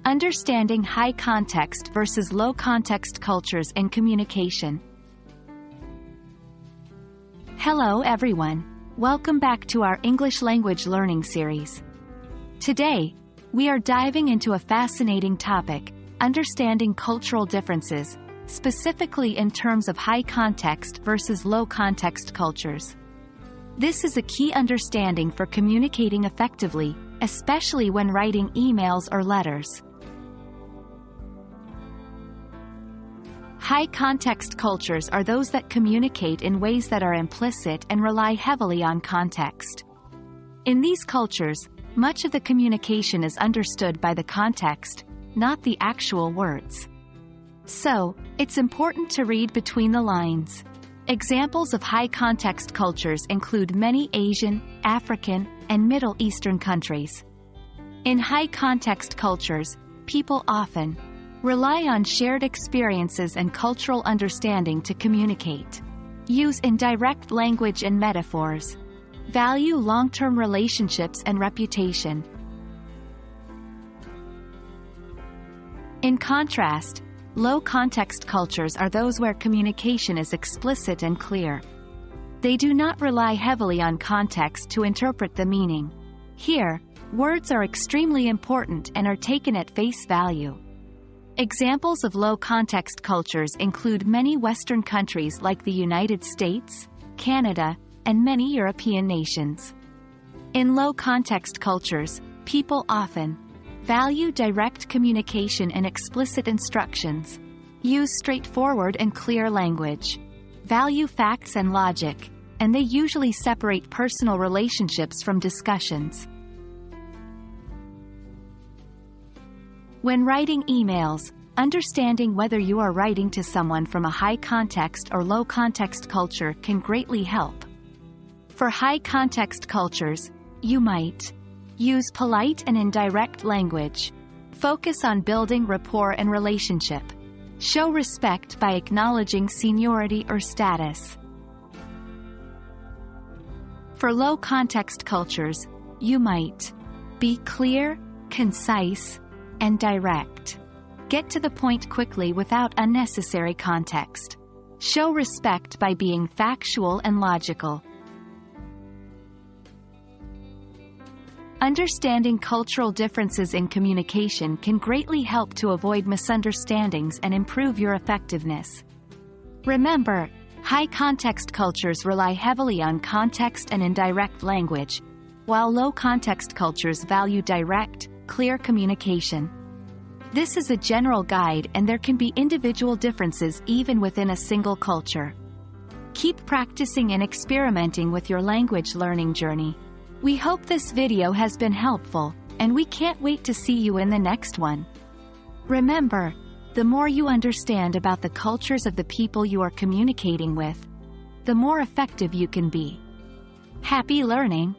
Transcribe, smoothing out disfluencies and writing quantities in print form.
Understanding high context versus low context cultures in communication. Hello everyone. Welcome back to our English language learning series. Today, we are diving into a fascinating topic, understanding cultural differences, specifically in terms of high context versus low context cultures. This is a key understanding for communicating effectively, especially when writing emails or letters. High context cultures are those that communicate in ways that are implicit and rely heavily on context. In these cultures, much of the communication is understood by the context, not the actual words. So, it's important to read between the lines. Examples of high context cultures include many Asian, African, and Middle Eastern countries. In high context cultures, people often rely on shared experiences and cultural understanding to communicate. Use indirect language and metaphors. Value long-term relationships and reputation. In contrast, low context cultures are those where communication is explicit and clear. They do not rely heavily on context to interpret the meaning. Here, words are extremely important and are taken at face value. Examples of low-context cultures include many Western countries like the United States, Canada, and many European nations. In low-context cultures, people often value direct communication and explicit instructions, use straightforward and clear language, value facts and logic, and they usually separate personal relationships from discussions. When writing emails, understanding whether you are writing to someone from a high-context or low-context culture can greatly help. For high-context cultures, you might use polite and indirect language. Focus on building rapport and relationship. Show respect by acknowledging seniority or status. For low-context cultures, you might be clear, concise, and direct. Get to the point quickly without unnecessary context. Show respect by being factual and logical. Understanding cultural differences in communication can greatly help to avoid misunderstandings and improve your effectiveness. Remember, high-context cultures rely heavily on context and indirect language, while low-context cultures value direct, clear communication. This is a general guide and there can be individual differences even within a single culture. Keep practicing and experimenting with your language learning journey. We hope this video has been helpful, and we can't wait to see you in the next one. Remember, the more you understand about the cultures of the people you are communicating with, the more effective you can be. Happy learning!